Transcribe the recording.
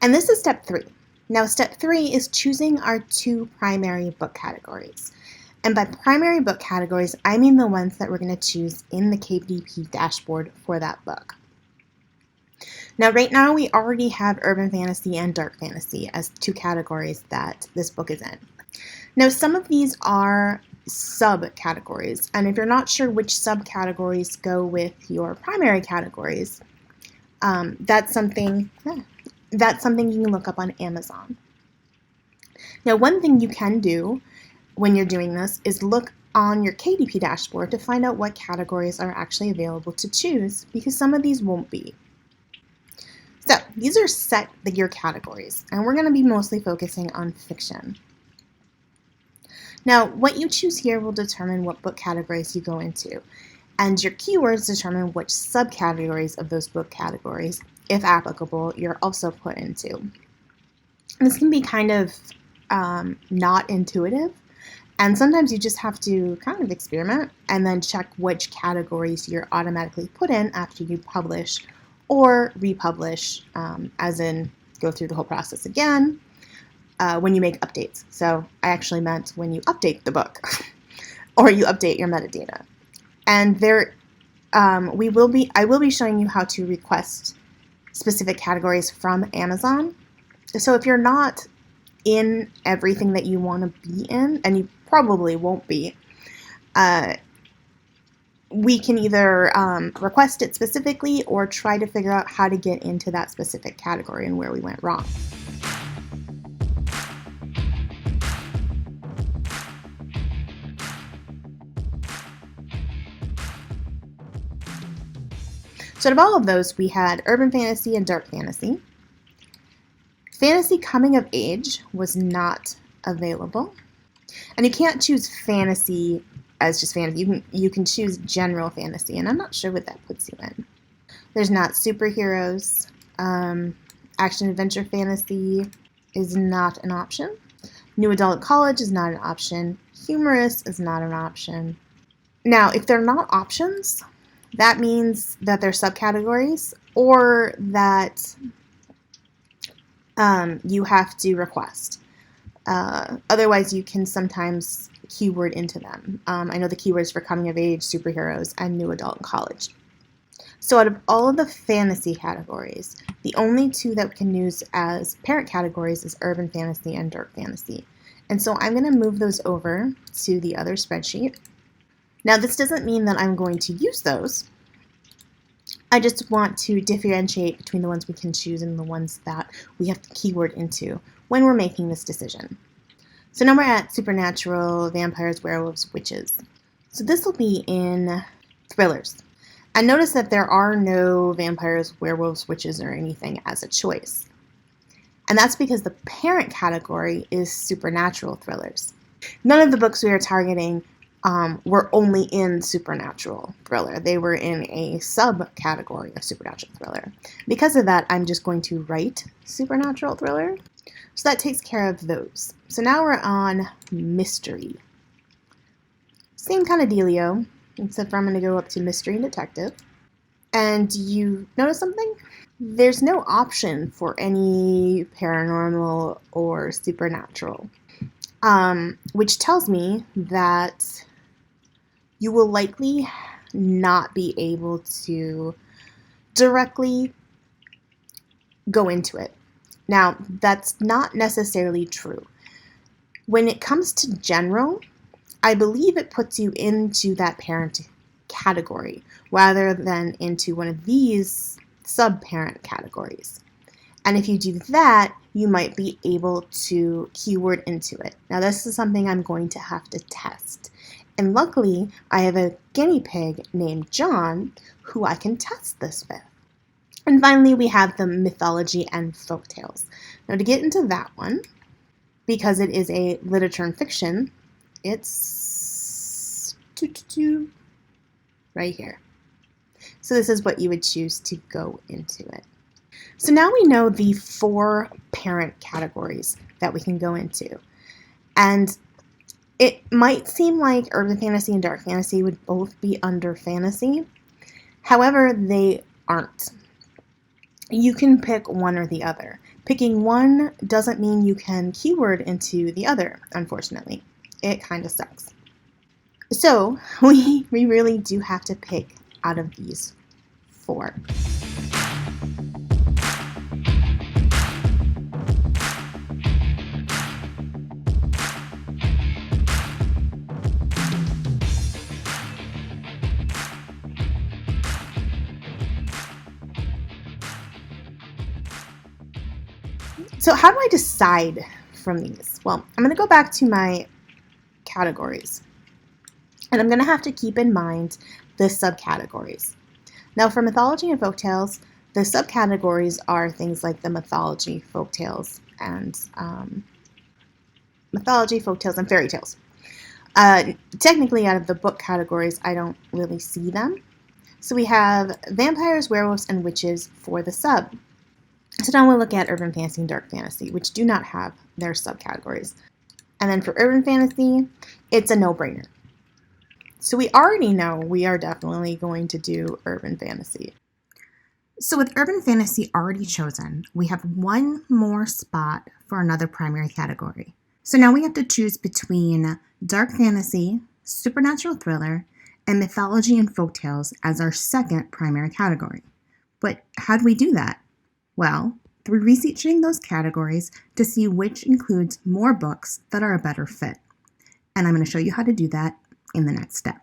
And this is step 3. Now, step 3 is choosing our 2 primary book categories. And by primary book categories, I mean the ones that we're going to choose in the KDP dashboard for that book. Now, right now, we already have urban fantasy and dark fantasy as 2 categories that this book is in. Now, some of these are subcategories, and if you're not sure which subcategories go with your primary categories, that's something you can look up on Amazon. Now, one thing you can do when you're doing this is look on your KDP dashboard to find out what categories are actually available to choose, because some of these won't be. So these are set your categories, and we're going to be mostly focusing on fiction. Now, what you choose here will determine what book categories you go into, and your keywords determine which subcategories of those book categories, if applicable, you're also put into. This can be kind of not intuitive, and sometimes you just have to kind of experiment and then check which categories you're automatically put in after you publish or republish, as in go through the whole process again when you make updates. So I actually meant when you update the book or you update your metadata. And I will be showing you how to request specific categories from Amazon. So if you're not in everything that you want to be in, and you probably won't be, we can either request it specifically or try to figure out how to get into that specific category and where we went wrong. So out of all of those, we had urban fantasy and dark fantasy. Fantasy coming of age was not available. And you can't choose fantasy as just fantasy. You can choose general fantasy, and I'm not sure what that puts you in. There's not superheroes. Action adventure fantasy is not an option. New adult college is not an option. Humorous is not an option. Now, if they're not options, that means that they're subcategories, or that you have to request. Otherwise, you can sometimes keyword into them. I know the keywords for coming of age, superheroes, and new adult and college. So out of all of the fantasy categories, the only 2 that we can use as parent categories is urban fantasy and dark fantasy. And so I'm going to move those over to the other spreadsheet. Now, this doesn't mean that I'm going to use those. I just want to differentiate between the ones we can choose and the ones that we have to keyword into when we're making this decision. So now we're at supernatural, vampires, werewolves, witches. So this will be in thrillers. And notice that there are no vampires, werewolves, witches, or anything as a choice. And that's because the parent category is supernatural thrillers. None of the books we are targeting were only in supernatural thriller. They were in a subcategory of supernatural thriller. Because of that, I'm just going to write supernatural thriller. So that takes care of those. So now we're on mystery. Same kind of dealio, except for I'm going to go up to mystery and detective. And you notice something? There's no option for any paranormal or supernatural, which tells me that you will likely not be able to directly go into it. Now, that's not necessarily true. When it comes to general, I believe it puts you into that parent category rather than into one of these sub-parent categories. And if you do that, you might be able to keyword into it. Now, this is something I'm going to have to test. And luckily, I have a guinea pig named John who I can test this with. And finally, we have the mythology and folktales. Now, to get into that one, because it is a literature and fiction, it's right here. So this is what you would choose to go into it. So now we know the 4 parent categories that we can go into. And it might seem like urban fantasy and dark fantasy would both be under fantasy. However, they aren't. you can pick one or the other. Picking one doesn't mean you can keyword into the other, unfortunately. It kind of sucks. So we really do have to pick out of these four. So how do I decide from these? Well, I'm going to go back to my categories. And I'm going to have to keep in mind the subcategories. Now, for mythology and folktales, the subcategories are things like the mythology, folktales, and fairy tales. Technically, out of the book categories, I don't really see them. So we have vampires, werewolves, and witches for the sub. So now we'll look at urban fantasy and dark fantasy, which do not have their subcategories. And then for urban fantasy, it's a no-brainer. So we already know we are definitely going to do urban fantasy. So with urban fantasy already chosen, we have one more spot for another primary category. So now we have to choose between dark fantasy, supernatural thriller, and mythology and folktales as our second primary category. But how do we do that? Well, through researching those categories to see which includes more books that are a better fit. And I'm going to show you how to do that in the next step.